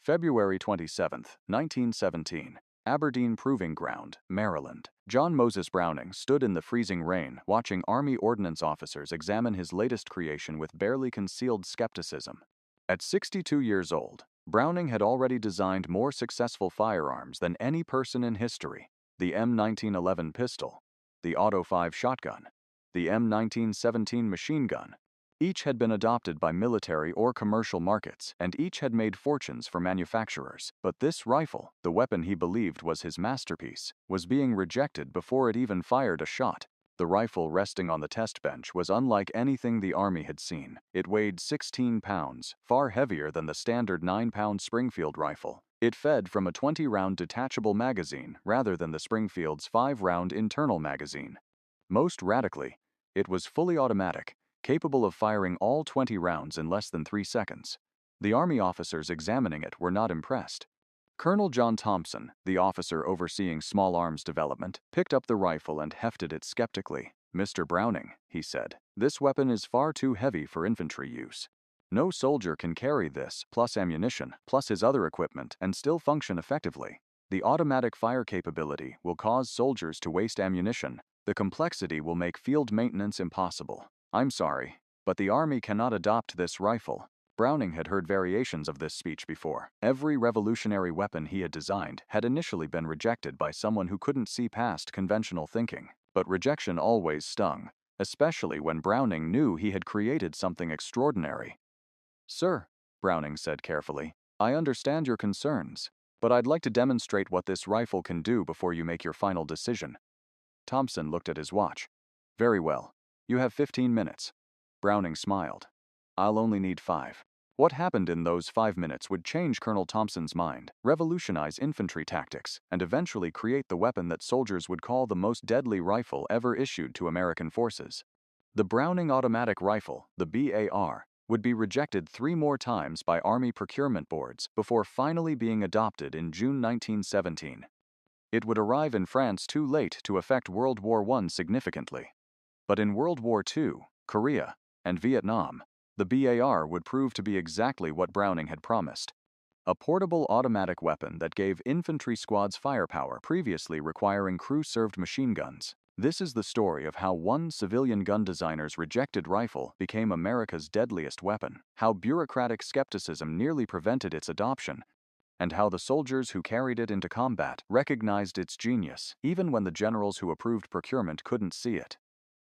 February 27, 1917. Aberdeen Proving Ground, Maryland. John Moses Browning stood in the freezing rain, watching Army ordnance officers examine his latest creation with barely concealed skepticism. At 62 years old, Browning had already designed more successful firearms than any person in history: the M1911 pistol, the Auto 5 shotgun, the M1917 machine gun. Each had been adopted by military or commercial markets, and each had made fortunes for manufacturers. But this rifle, the weapon he believed was his masterpiece, was being rejected before it even fired a shot. The rifle resting on the test bench was unlike anything the Army had seen. It weighed 16 pounds, far heavier than the standard 9-pound Springfield rifle. It fed from a 20-round detachable magazine rather than the Springfield's 5-round internal magazine. Most radically, it was fully automatic, capable of firing all 20 rounds in less than 3 seconds. The Army officers examining it were not impressed. Colonel John Thompson, the officer overseeing small arms development, picked up the rifle and hefted it skeptically. "Mr. Browning," he said, "this weapon is far too heavy for infantry use. No soldier can carry this, plus ammunition, plus his other equipment, and still function effectively. The automatic fire capability will cause soldiers to waste ammunition. The complexity will make field maintenance impossible. I'm sorry, but the Army cannot adopt this rifle." Browning had heard variations of this speech before. Every revolutionary weapon he had designed had initially been rejected by someone who couldn't see past conventional thinking. But rejection always stung, especially when Browning knew he had created something extraordinary. "Sir," Browning said carefully, "I understand your concerns, but I'd like to demonstrate what this rifle can do before you make your final decision." Thompson looked at his watch. "Very well. You have 15 minutes. Browning smiled. "I'll only need 5. What happened in those 5 minutes would change Colonel Thompson's mind, revolutionize infantry tactics, and eventually create the weapon that soldiers would call the most deadly rifle ever issued to American forces. The Browning automatic rifle, the BAR, would be rejected 3 more times by Army procurement boards before finally being adopted in June 1917. It would arrive in France too late to affect World War I significantly. But in World War II, Korea, and Vietnam, the BAR would prove to be exactly what Browning had promised: a portable automatic weapon that gave infantry squads firepower previously requiring crew-served machine guns. This is the story of how one civilian gun designer's rejected rifle became America's deadliest weapon, how bureaucratic skepticism nearly prevented its adoption, and how the soldiers who carried it into combat recognized its genius, even when the generals who approved procurement couldn't see it.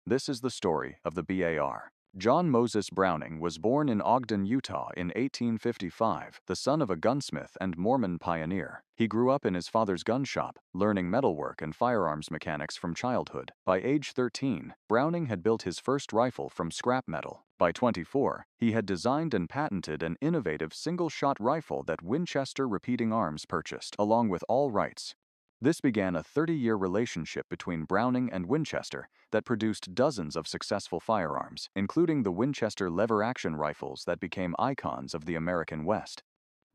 This is the story of the BAR. John Moses Browning was born in Ogden, Utah in 1855, the son of a gunsmith and Mormon pioneer. He grew up in his father's gun shop, learning metalwork and firearms mechanics from childhood. By age 13, Browning had built his first rifle from scrap metal. By 24, he had designed and patented an innovative single-shot rifle that Winchester Repeating Arms purchased, along with all rights. This began a 30-year relationship between Browning and Winchester that produced dozens of successful firearms, including the Winchester lever-action rifles that became icons of the American West.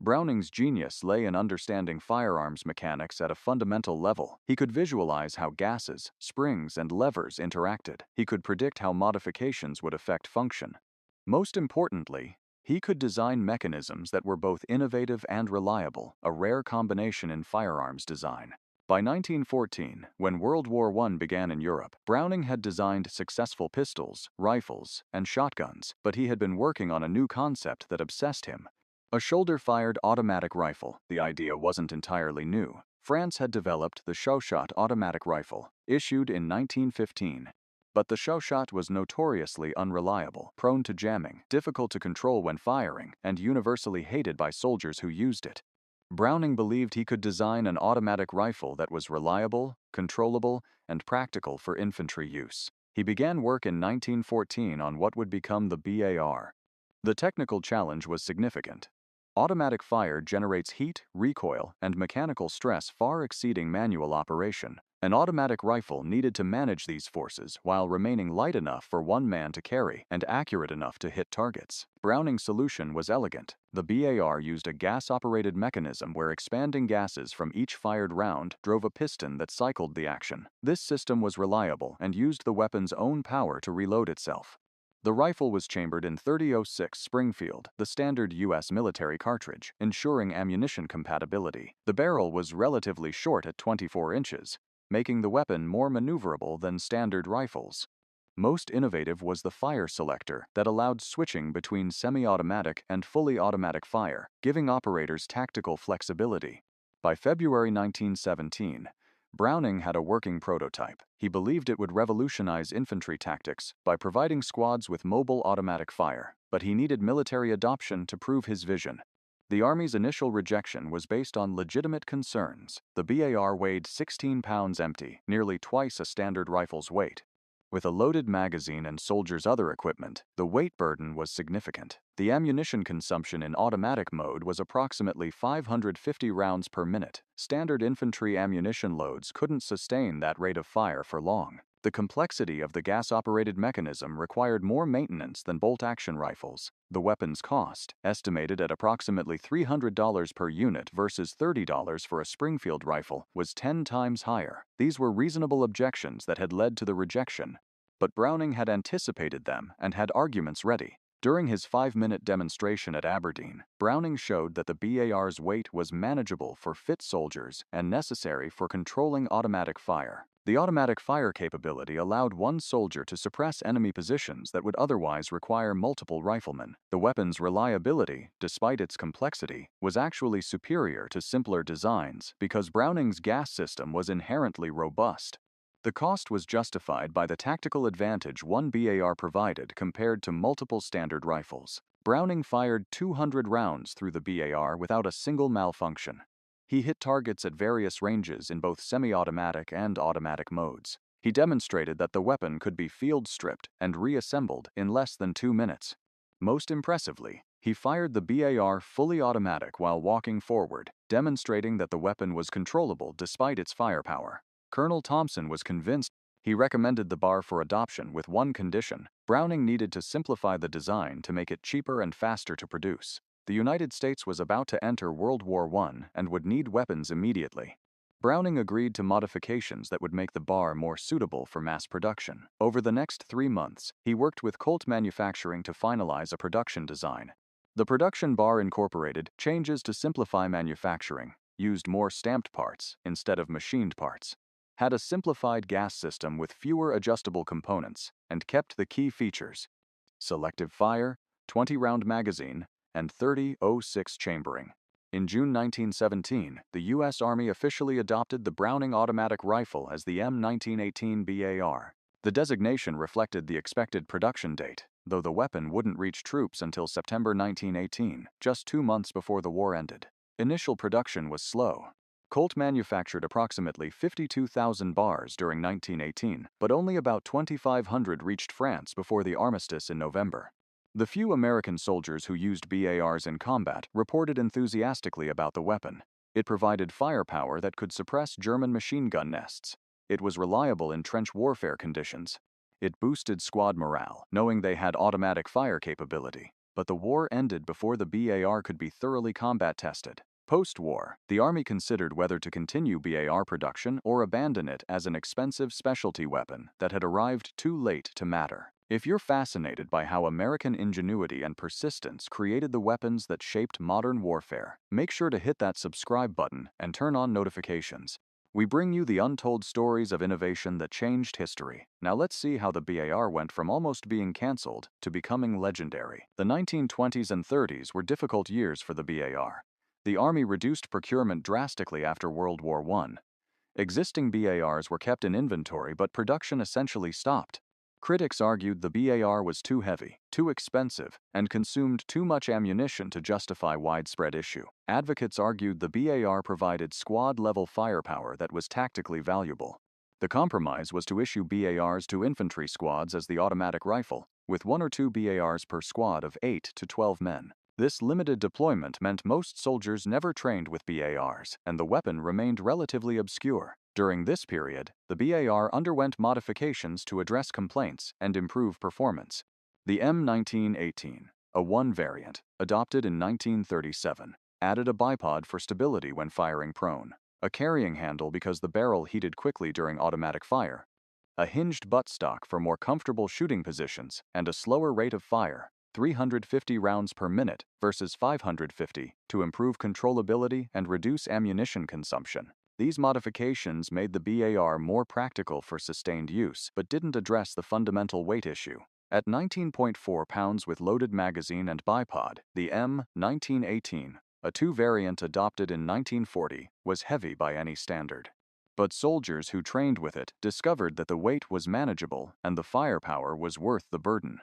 Browning's genius lay in understanding firearms mechanics at a fundamental level. He could visualize how gases, springs, and levers interacted. He could predict how modifications would affect function. Most importantly, he could design mechanisms that were both innovative and reliable, a rare combination in firearms design. By 1914, when World War I began in Europe, Browning had designed successful pistols, rifles, and shotguns, but he had been working on a new concept that obsessed him: a shoulder-fired automatic rifle. The idea wasn't entirely new. France had developed the Shot automatic rifle, issued in 1915. But the Shot was notoriously unreliable, prone to jamming, difficult to control when firing, and universally hated by soldiers who used it. Browning believed he could design an automatic rifle that was reliable, controllable, and practical for infantry use. He began work in 1914 on what would become the BAR. The technical challenge was significant. Automatic fire generates heat, recoil, and mechanical stress far exceeding manual operation. An automatic rifle needed to manage these forces while remaining light enough for one man to carry and accurate enough to hit targets. Browning's solution was elegant. The BAR used a gas-operated mechanism where expanding gases from each fired round drove a piston that cycled the action. This system was reliable and used the weapon's own power to reload itself. The rifle was chambered in .30-06 Springfield, the standard U.S. military cartridge, ensuring ammunition compatibility. The barrel was relatively short at 24 inches, making the weapon more maneuverable than standard rifles. Most innovative was the fire selector that allowed switching between semi-automatic and fully automatic fire, giving operators tactical flexibility. By February 1917, Browning had a working prototype. He believed it would revolutionize infantry tactics by providing squads with mobile automatic fire, but he needed military adoption to prove his vision. The Army's initial rejection was based on legitimate concerns. The BAR weighed 16 pounds empty, nearly twice a standard rifle's weight. With a loaded magazine and soldiers' other equipment, the weight burden was significant. The ammunition consumption in automatic mode was approximately 550 rounds per minute. Standard infantry ammunition loads couldn't sustain that rate of fire for long. The complexity of the gas-operated mechanism required more maintenance than bolt-action rifles. The weapon's cost, estimated at approximately $300 per unit versus $30 for a Springfield rifle, was 10 times higher. These were reasonable objections that had led to the rejection, but Browning had anticipated them and had arguments ready. During his 5-minute demonstration at Aberdeen, Browning showed that the BAR's weight was manageable for fit soldiers and necessary for controlling automatic fire. The automatic fire capability allowed one soldier to suppress enemy positions that would otherwise require multiple riflemen. The weapon's reliability, despite its complexity, was actually superior to simpler designs because Browning's gas system was inherently robust. The cost was justified by the tactical advantage one BAR provided compared to multiple standard rifles. Browning fired 200 rounds through the BAR without a single malfunction. He hit targets at various ranges in both semi-automatic and automatic modes. He demonstrated that the weapon could be field-stripped and reassembled in less than 2 minutes. Most impressively, he fired the BAR fully automatic while walking forward, demonstrating that the weapon was controllable despite its firepower. Colonel Thompson was convinced. He recommended the BAR for adoption with one condition: Browning needed to simplify the design to make it cheaper and faster to produce. The United States was about to enter World War I and would need weapons immediately. Browning agreed to modifications that would make the BAR more suitable for mass production. Over the next 3 months, he worked with Colt Manufacturing to finalize a production design. The production BAR incorporated changes to simplify manufacturing, used more stamped parts instead of machined parts, had a simplified gas system with fewer adjustable components, and kept the key features: selective fire, 20-round magazine, and .30-06 chambering. In June 1917, the U.S. Army officially adopted the Browning automatic rifle as the M1918 BAR. The designation reflected the expected production date, though the weapon wouldn't reach troops until September 1918, just 2 months before the war ended. Initial production was slow. Colt manufactured approximately 52,000 bars during 1918, but only about 2,500 reached France before the armistice in November. The few American soldiers who used BARs in combat reported enthusiastically about the weapon. It provided firepower that could suppress German machine gun nests. It was reliable in trench warfare conditions. It boosted squad morale, knowing they had automatic fire capability. But the war ended before the BAR could be thoroughly combat tested. Post-war, the Army considered whether to continue BAR production or abandon it as an expensive specialty weapon that had arrived too late to matter. If you're fascinated by how American ingenuity and persistence created the weapons that shaped modern warfare, make sure to hit that subscribe button and turn on notifications. We bring you the untold stories of innovation that changed history. Now let's see how the BAR went from almost being canceled to becoming legendary. The 1920s and 30s were difficult years for the BAR. The Army reduced procurement drastically after World War I. Existing BARs were kept in inventory, but production essentially stopped. Critics argued the BAR was too heavy, too expensive, and consumed too much ammunition to justify widespread issue. Advocates argued the BAR provided squad-level firepower that was tactically valuable. The compromise was to issue BARs to infantry squads as the automatic rifle, with 1 or 2 BARs per squad of 8 to 12 men. This limited deployment meant most soldiers never trained with BARs, and the weapon remained relatively obscure. During this period, the BAR underwent modifications to address complaints and improve performance. The M1918, a 1 variant, adopted in 1937, added a bipod for stability when firing prone, a carrying handle because the barrel heated quickly during automatic fire, a hinged buttstock for more comfortable shooting positions, and a slower rate of fire, 350 rounds per minute versus 550, to improve controllability and reduce ammunition consumption. These modifications made the BAR more practical for sustained use, but didn't address the fundamental weight issue. At 19.4 pounds with loaded magazine and bipod, the M1918, a II variant adopted in 1940, was heavy by any standard. But soldiers who trained with it discovered that the weight was manageable and the firepower was worth the burden.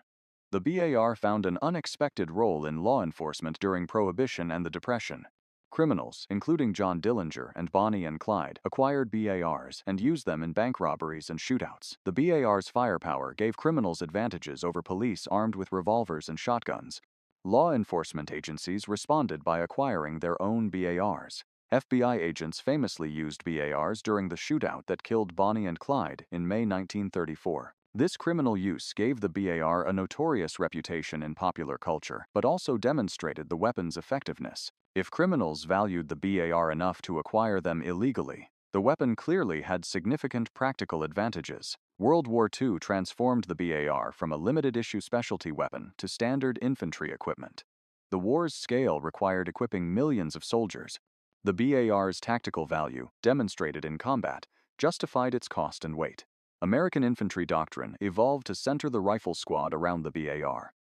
The BAR found an unexpected role in law enforcement during Prohibition and the Depression. Criminals, including John Dillinger and Bonnie and Clyde, acquired BARs and used them in bank robberies and shootouts. The BAR's firepower gave criminals advantages over police armed with revolvers and shotguns. Law enforcement agencies responded by acquiring their own BARs. FBI agents famously used BARs during the shootout that killed Bonnie and Clyde in May 1934. This criminal use gave the BAR a notorious reputation in popular culture, but also demonstrated the weapon's effectiveness. If criminals valued the BAR enough to acquire them illegally, the weapon clearly had significant practical advantages. World War II transformed the BAR from a limited-issue specialty weapon to standard infantry equipment. The war's scale required equipping millions of soldiers. The BAR's tactical value, demonstrated in combat, justified its cost and weight. American infantry doctrine evolved to center the rifle squad around the BAR.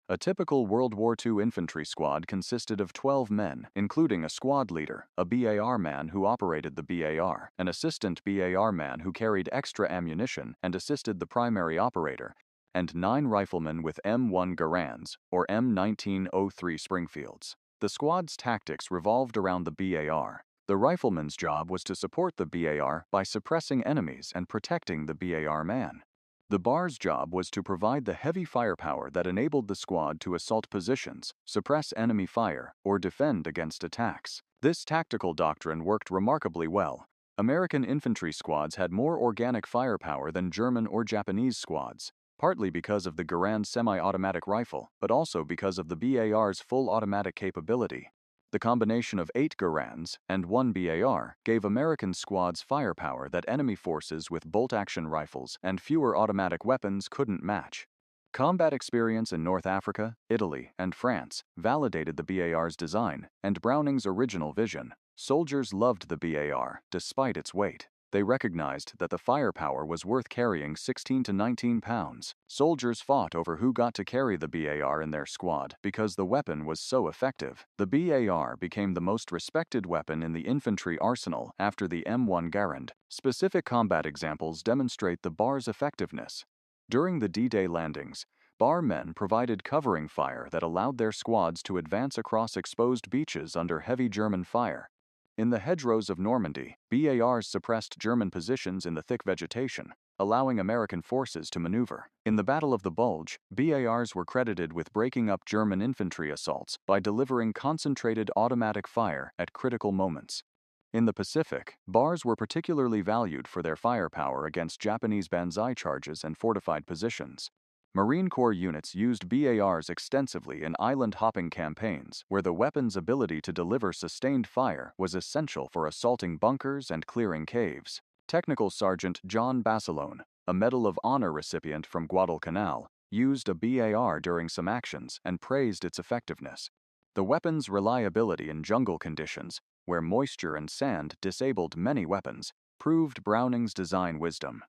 A typical World War II infantry squad consisted of 12 men, including a squad leader, a BAR man who operated the BAR, an assistant BAR man who carried extra ammunition and assisted the primary operator, and 9 riflemen with M1 Garands, or M1903 Springfields. The squad's tactics revolved around the BAR. The rifleman's job was to support the BAR by suppressing enemies and protecting the BAR man. The BAR's job was to provide the heavy firepower that enabled the squad to assault positions, suppress enemy fire, or defend against attacks. This tactical doctrine worked remarkably well. American infantry squads had more organic firepower than German or Japanese squads, partly because of the Garand semi-automatic rifle, but also because of the BAR's full automatic capability. The combination of 8 Garands and 1 BAR gave American squads firepower that enemy forces with bolt-action rifles and fewer automatic weapons couldn't match. Combat experience in North Africa, Italy, and France validated the BAR's design and Browning's original vision. Soldiers loved the BAR, despite its weight. They recognized that the firepower was worth carrying 16 to 19 pounds. Soldiers fought over who got to carry the BAR in their squad because the weapon was so effective. The BAR became the most respected weapon in the infantry arsenal after the M1 Garand. Specific combat examples demonstrate the BAR's effectiveness. During the D-Day landings, BAR men provided covering fire that allowed their squads to advance across exposed beaches under heavy German fire. In the hedgerows of Normandy, BARs suppressed German positions in the thick vegetation, allowing American forces to maneuver. In the Battle of the Bulge, BARs were credited with breaking up German infantry assaults by delivering concentrated automatic fire at critical moments. In the Pacific, BARs were particularly valued for their firepower against Japanese banzai charges and fortified positions. Marine Corps units used BARs extensively in island-hopping campaigns, where the weapon's ability to deliver sustained fire was essential for assaulting bunkers and clearing caves. Technical Sergeant John Basilone, a Medal of Honor recipient from Guadalcanal, used a BAR during some actions and praised its effectiveness. The weapon's reliability in jungle conditions, where moisture and sand disabled many weapons, proved Browning's design wisdom.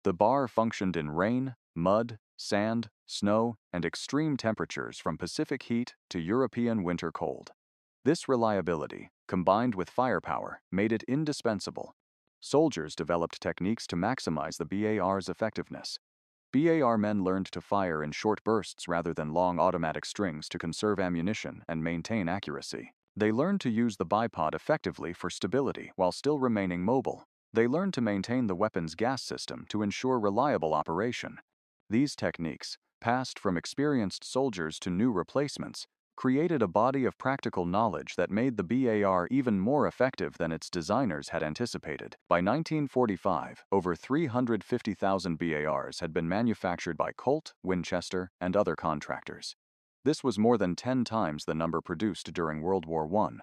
The BAR functioned in rain, mud, sand, snow, and extreme temperatures from Pacific heat to European winter cold. This reliability, combined with firepower, made it indispensable. Soldiers developed techniques to maximize the BAR's effectiveness. BAR men learned to fire in short bursts rather than long automatic strings to conserve ammunition and maintain accuracy. They learned to use the bipod effectively for stability while still remaining mobile. They learned to maintain the weapon's gas system to ensure reliable operation. These techniques, passed from experienced soldiers to new replacements, created a body of practical knowledge that made the BAR even more effective than its designers had anticipated. By 1945, over 350,000 BARs had been manufactured by Colt, Winchester, and other contractors. This was more than 10 times the number produced during World War I.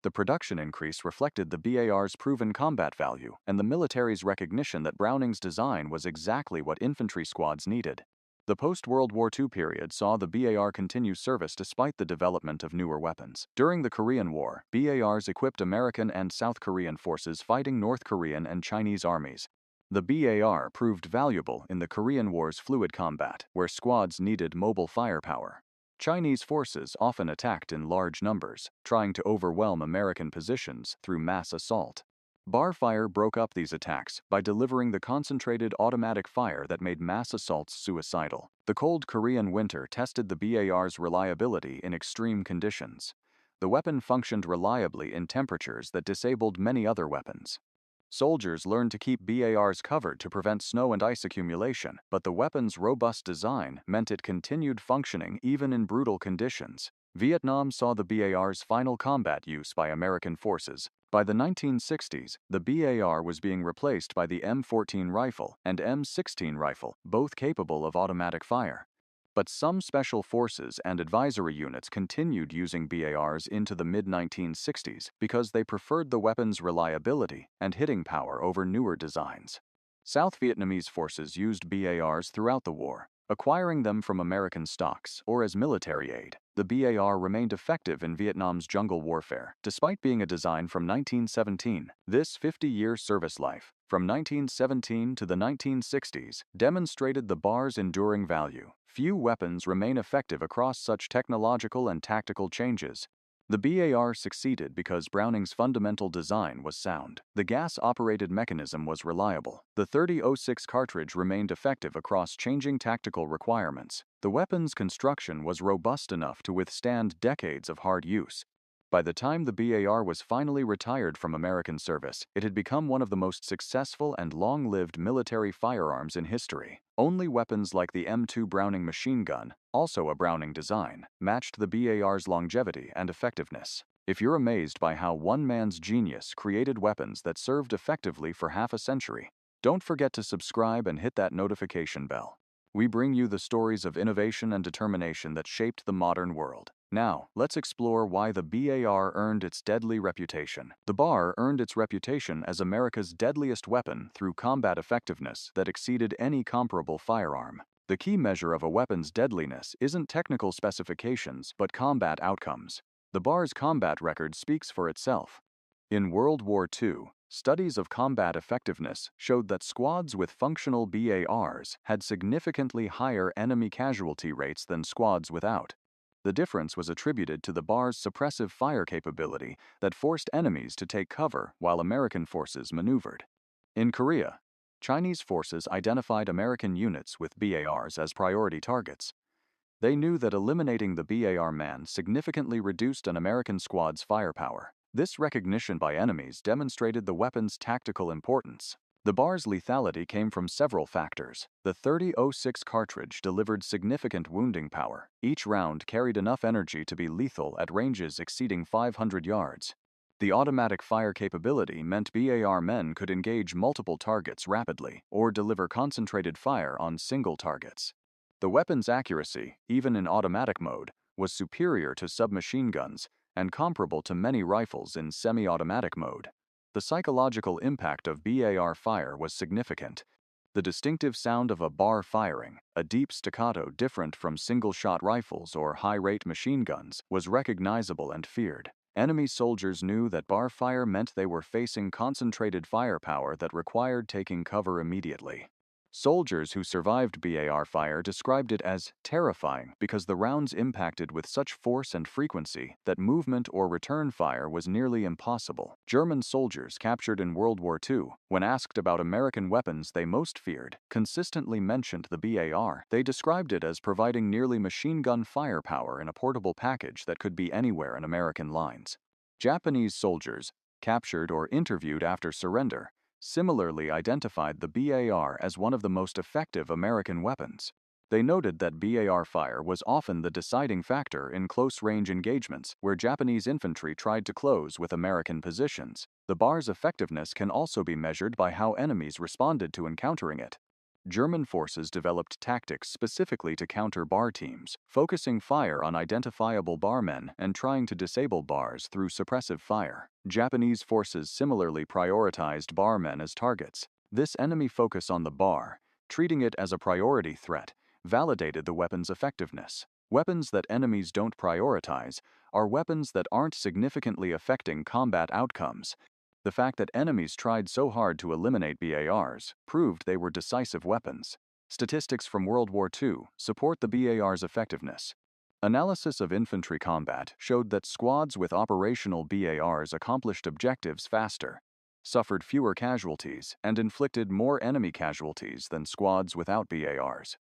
The production increase reflected the BAR's proven combat value and the military's recognition that Browning's design was exactly what infantry squads needed. The post-World War II period saw the BAR continue service despite the development of newer weapons. During the Korean War, BARs equipped American and South Korean forces fighting North Korean and Chinese armies. The BAR proved valuable in the Korean War's fluid combat, where squads needed mobile firepower. Chinese forces often attacked in large numbers, trying to overwhelm American positions through mass assault. Bar fire broke up these attacks by delivering the concentrated automatic fire that made mass assaults suicidal. The cold Korean winter tested the BAR's reliability in extreme conditions. The weapon functioned reliably in temperatures that disabled many other weapons. Soldiers learned to keep BARs covered to prevent snow and ice accumulation, but the weapon's robust design meant it continued functioning even in brutal conditions. Vietnam saw the BAR's final combat use by American forces. By the 1960s, the BAR was being replaced by the M14 rifle and M16 rifle, both capable of automatic fire. But some special forces and advisory units continued using BARs into the mid-1960s because they preferred the weapon's reliability and hitting power over newer designs. South Vietnamese forces used BARs throughout the war, acquiring them from American stocks or as military aid. The BAR remained effective in Vietnam's jungle warfare, despite being a design from 1917. This 50-year service life, from 1917 to the 1960s, demonstrated the BAR's enduring value. Few weapons remain effective across such technological and tactical changes. The BAR succeeded because Browning's fundamental design was sound. The gas-operated mechanism was reliable. The .30-06 cartridge remained effective across changing tactical requirements. The weapon's construction was robust enough to withstand decades of hard use. By the time the BAR was finally retired from American service, it had become one of the most successful and long-lived military firearms in history. Only weapons like the M2 Browning machine gun, also a Browning design, matched the BAR's longevity and effectiveness. If you're amazed by how one man's genius created weapons that served effectively for half a century, don't forget to subscribe and hit that notification bell. We bring you the stories of innovation and determination that shaped the modern world. Now, let's explore why the BAR earned its deadly reputation. The BAR earned its reputation as America's deadliest weapon through combat effectiveness that exceeded any comparable firearm. The key measure of a weapon's deadliness isn't technical specifications, but combat outcomes. The BAR's combat record speaks for itself. In World War II, studies of combat effectiveness showed that squads with functional BARs had significantly higher enemy casualty rates than squads without. The difference was attributed to the BAR's suppressive fire capability that forced enemies to take cover while American forces maneuvered. In Korea, Chinese forces identified American units with BARs as priority targets. They knew that eliminating the BAR man significantly reduced an American squad's firepower. This recognition by enemies demonstrated the weapon's tactical importance. The BAR's lethality came from several factors. The .30-06 cartridge delivered significant wounding power. Each round carried enough energy to be lethal at ranges exceeding 500 yards. The automatic fire capability meant BAR men could engage multiple targets rapidly or deliver concentrated fire on single targets. The weapon's accuracy, even in automatic mode, was superior to submachine guns and comparable to many rifles in semi-automatic mode. The psychological impact of BAR fire was significant. The distinctive sound of a BAR firing, a deep staccato different from single-shot rifles or high-rate machine guns, was recognizable and feared. Enemy soldiers knew that BAR fire meant they were facing concentrated firepower that required taking cover immediately. Soldiers who survived BAR fire described it as terrifying because the rounds impacted with such force and frequency that movement or return fire was nearly impossible. German soldiers captured in World War II, when asked about American weapons they most feared, consistently mentioned the BAR. They described it as providing nearly machine gun firepower in a portable package that could be anywhere in American lines. Japanese soldiers, captured or interviewed after surrender, similarly identified the BAR as one of the most effective American weapons. They noted that BAR fire was often the deciding factor in close-range engagements where Japanese infantry tried to close with American positions. The BAR's effectiveness can also be measured by how enemies responded to encountering it. German forces developed tactics specifically to counter bar teams, focusing fire on identifiable barmen and trying to disable bars through suppressive fire. Japanese forces similarly prioritized barmen as targets. This enemy focus on the bar, treating it as a priority threat, validated the weapon's effectiveness. Weapons that enemies don't prioritize are weapons that aren't significantly affecting combat outcomes. The fact that enemies tried so hard to eliminate BARs proved they were decisive weapons. Statistics from World War II support the BAR's effectiveness. Analysis of infantry combat showed that squads with operational BARs accomplished objectives faster, suffered fewer casualties, and inflicted more enemy casualties than squads without BARs.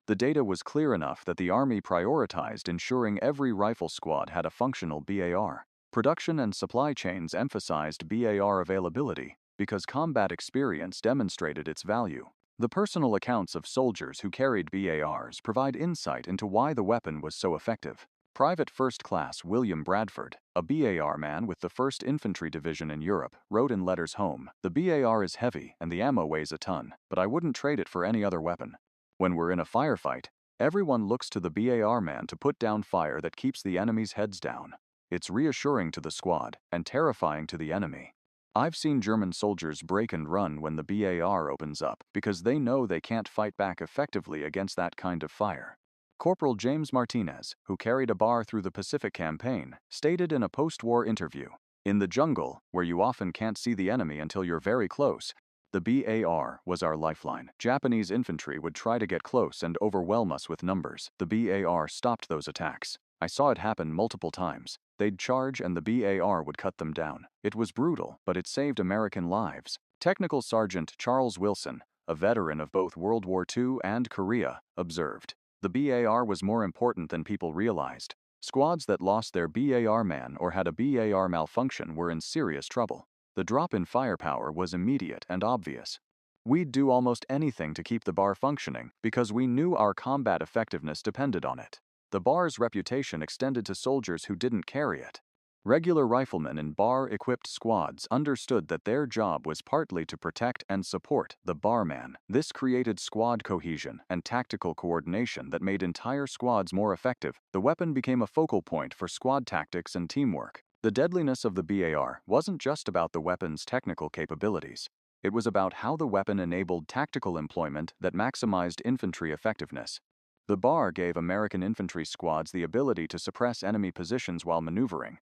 The data was clear enough that the Army prioritized ensuring every rifle squad had a functional BAR. Production and supply chains emphasized BAR availability because combat experience demonstrated its value. The personal accounts of soldiers who carried BARs provide insight into why the weapon was so effective. Private First Class William Bradford, a BAR man with the 1st Infantry Division in Europe, wrote in letters home, "The BAR is heavy and the ammo weighs a ton, but I wouldn't trade it for any other weapon. When we're in a firefight, everyone looks to the BAR man to put down fire that keeps the enemy's heads down. It's reassuring to the squad and terrifying to the enemy." I've seen German soldiers break and run when the BAR opens up because they know they can't fight back effectively against that kind of fire. Corporal James Martinez, who carried a bar through the Pacific Campaign, stated in a post-war interview, "In the jungle, where you often can't see the enemy until you're very close, the BAR was our lifeline. Japanese infantry would try to get close and overwhelm us with numbers. The BAR stopped those attacks. I saw it happen multiple times. They'd charge and the BAR would cut them down. It was brutal, but it saved American lives." Technical Sergeant Charles Wilson, a veteran of both World War II and Korea, observed, "The BAR was more important than people realized. Squads that lost their BAR man or had a BAR malfunction were in serious trouble. The drop in firepower was immediate and obvious. We'd do almost anything to keep the bar functioning because we knew our combat effectiveness depended on it." The bar's reputation extended to soldiers who didn't carry it. Regular riflemen in bar-equipped squads understood that their job was partly to protect and support the barman. This created squad cohesion and tactical coordination that made entire squads more effective. The weapon became a focal point for squad tactics and teamwork. The deadliness of the BAR wasn't just about the weapon's technical capabilities. It was about how the weapon enabled tactical employment that maximized infantry effectiveness. The bar gave American infantry squads the ability to suppress enemy positions while maneuvering,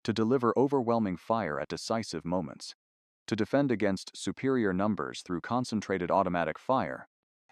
to deliver overwhelming fire at decisive moments, to defend against superior numbers through concentrated automatic fire,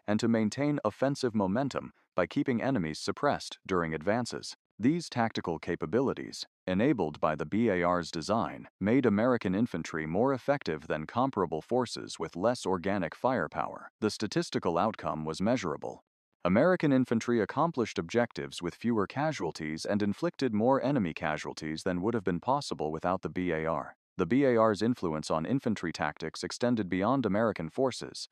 and to maintain offensive momentum by keeping enemies suppressed during advances. These tactical capabilities, enabled by the BAR's design, made American infantry more effective than comparable forces with less organic firepower. The statistical outcome was measurable. American infantry accomplished objectives with fewer casualties and inflicted more enemy casualties than would have been possible without the BAR. The BAR's influence on infantry tactics extended beyond American forces.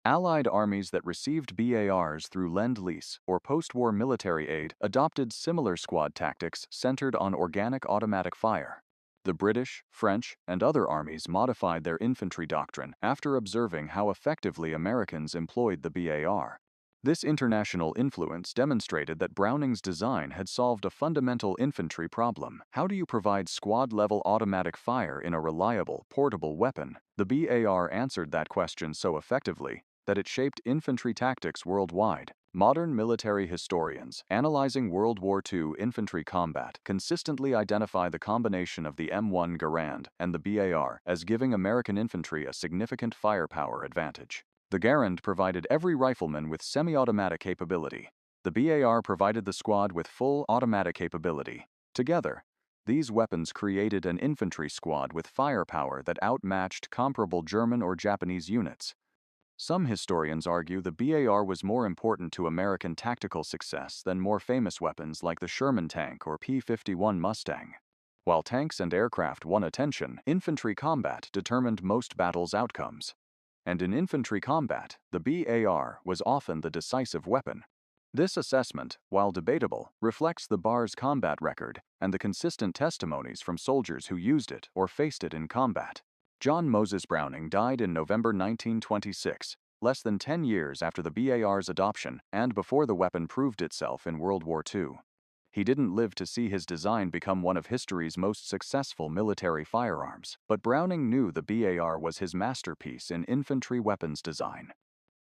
Allied armies that received BARs through Lend-Lease or post-war military aid adopted similar squad tactics centered on organic automatic fire. The British, French, and other armies modified their infantry doctrine after observing how effectively Americans employed the BAR. This international influence demonstrated that Browning's design had solved a fundamental infantry problem. How do you provide squad-level automatic fire in a reliable, portable weapon? The BAR answered that question so effectively that it shaped infantry tactics worldwide. Modern military historians, analyzing World War II infantry combat, consistently identify the combination of the M1 Garand and the BAR as giving American infantry a significant firepower advantage. The Garand provided every rifleman with semi-automatic capability. The BAR provided the squad with full automatic capability. Together, these weapons created an infantry squad with firepower that outmatched comparable German or Japanese units. Some historians argue the BAR was more important to American tactical success than more famous weapons like the Sherman tank or P-51 Mustang. While tanks and aircraft won attention, infantry combat determined most battles' outcomes. And in infantry combat, the BAR was often the decisive weapon. This assessment, while debatable, reflects the BAR's combat record and the consistent testimonies from soldiers who used it or faced it in combat. John Moses Browning died in November 1926. less than 10 years after the BAR's adoption and before the weapon proved itself in World War II. He didn't live to see his design become one of history's most successful military firearms, but Browning knew the BAR was his masterpiece in infantry weapons design.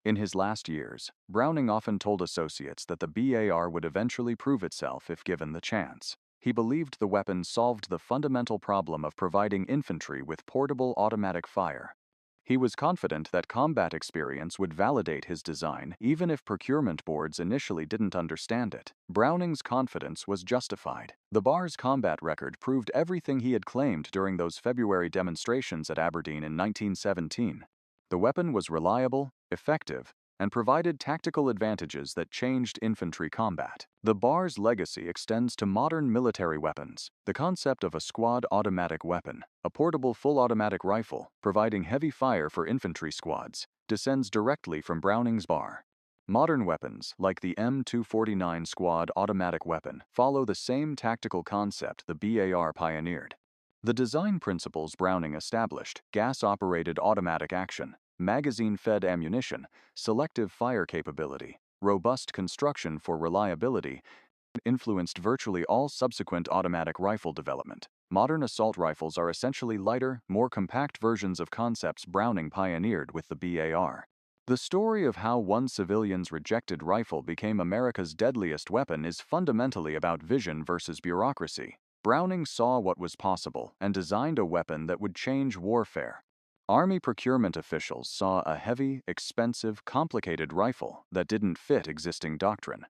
In his last years, Browning often told associates that the BAR would eventually prove itself if given the chance. He believed the weapon solved the fundamental problem of providing infantry with portable automatic fire. He was confident that combat experience would validate his design even if procurement boards initially didn't understand it. Browning's confidence was justified. The BAR's combat record proved everything he had claimed during those February demonstrations at Aberdeen in 1917. The weapon was reliable, effective, and provided tactical advantages that changed infantry combat. The BAR's legacy extends to modern military weapons. The concept of a squad automatic weapon, a portable full-automatic rifle providing heavy fire for infantry squads, descends directly from Browning's BAR. Modern weapons, like the M249 squad automatic weapon, follow the same tactical concept the BAR pioneered. The design principles Browning established, gas-operated automatic action, magazine-fed ammunition, selective fire capability, robust construction for reliability, influenced virtually all subsequent automatic rifle development. Modern assault rifles are essentially lighter, more compact versions of concepts Browning pioneered with the BAR. The story of how one civilian's rejected rifle became America's deadliest weapon is fundamentally about vision versus bureaucracy. Browning saw what was possible and designed a weapon that would change warfare. Army procurement officials saw a heavy, expensive, complicated rifle that didn't fit existing doctrine.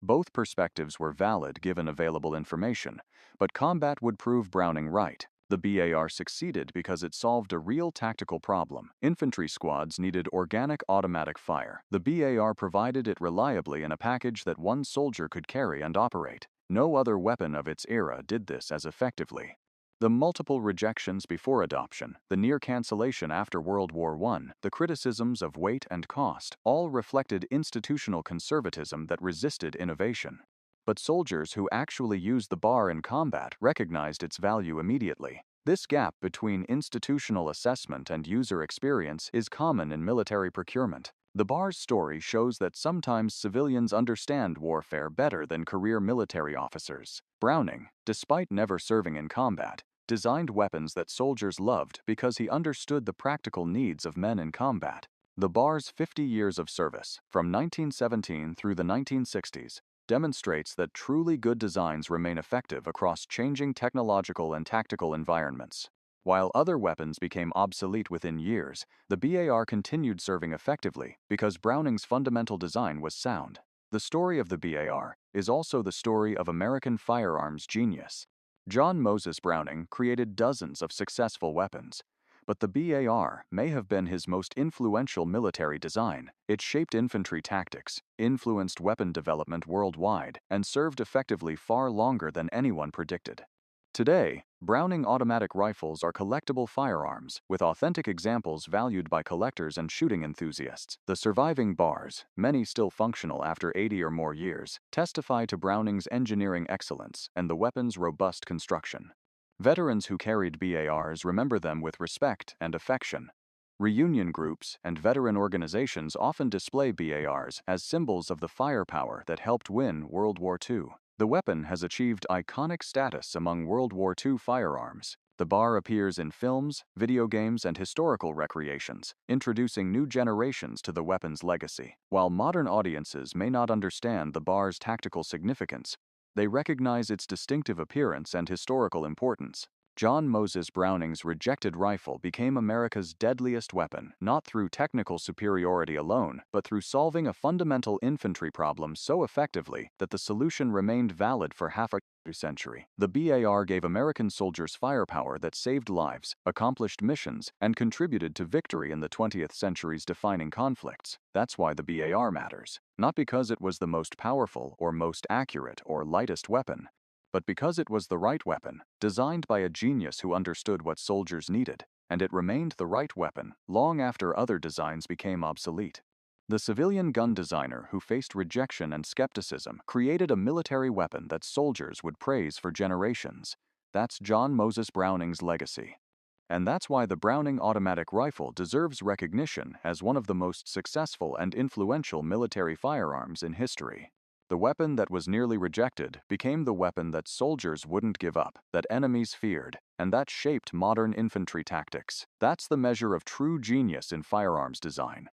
Both perspectives were valid given available information, but combat would prove Browning right. The BAR succeeded because it solved a real tactical problem. Infantry squads needed organic automatic fire. The BAR provided it reliably in a package that one soldier could carry and operate. No other weapon of its era did this as effectively. The multiple rejections before adoption, the near cancellation after World War I, the criticisms of weight and cost, all reflected institutional conservatism that resisted innovation. But soldiers who actually used the BAR in combat recognized its value immediately. This gap between institutional assessment and user experience is common in military procurement. The BAR's story shows that sometimes civilians understand warfare better than career military officers. Browning, despite never serving in combat, designed weapons that soldiers loved because he understood the practical needs of men in combat. The BAR's 50 years of service, from 1917 through the 1960s, demonstrates that truly good designs remain effective across changing technological and tactical environments. While other weapons became obsolete within years, the BAR continued serving effectively because Browning's fundamental design was sound. The story of the BAR is also the story of American firearms genius. John Moses Browning created dozens of successful weapons, but the BAR may have been his most influential military design. It shaped infantry tactics, influenced weapon development worldwide, and served effectively far longer than anyone predicted. Today, Browning automatic rifles are collectible firearms, with authentic examples valued by collectors and shooting enthusiasts. The surviving BARs, many still functional after 80 or more years, testify to Browning's engineering excellence and the weapon's robust construction. Veterans who carried BARs remember them with respect and affection. Reunion groups and veteran organizations often display BARs as symbols of the firepower that helped win World War II. The weapon has achieved iconic status among World War II firearms. The BAR appears in films, video games, and historical recreations, introducing new generations to the weapon's legacy. While modern audiences may not understand the BAR's tactical significance, they recognize its distinctive appearance and historical importance. John Moses Browning's rejected rifle became America's deadliest weapon, not through technical superiority alone, but through solving a fundamental infantry problem so effectively that the solution remained valid for half a century. The BAR gave American soldiers firepower that saved lives, accomplished missions, and contributed to victory in the 20th century's defining conflicts. That's why the BAR matters. Not because it was the most powerful or most accurate or lightest weapon, but because it was the right weapon, designed by a genius who understood what soldiers needed, and it remained the right weapon long after other designs became obsolete. The civilian gun designer who faced rejection and skepticism created a military weapon that soldiers would praise for generations. That's John Moses Browning's legacy. And that's why the Browning automatic rifle deserves recognition as one of the most successful and influential military firearms in history. The weapon that was nearly rejected became the weapon that soldiers wouldn't give up, that enemies feared, and that shaped modern infantry tactics. That's the measure of true genius in firearms design.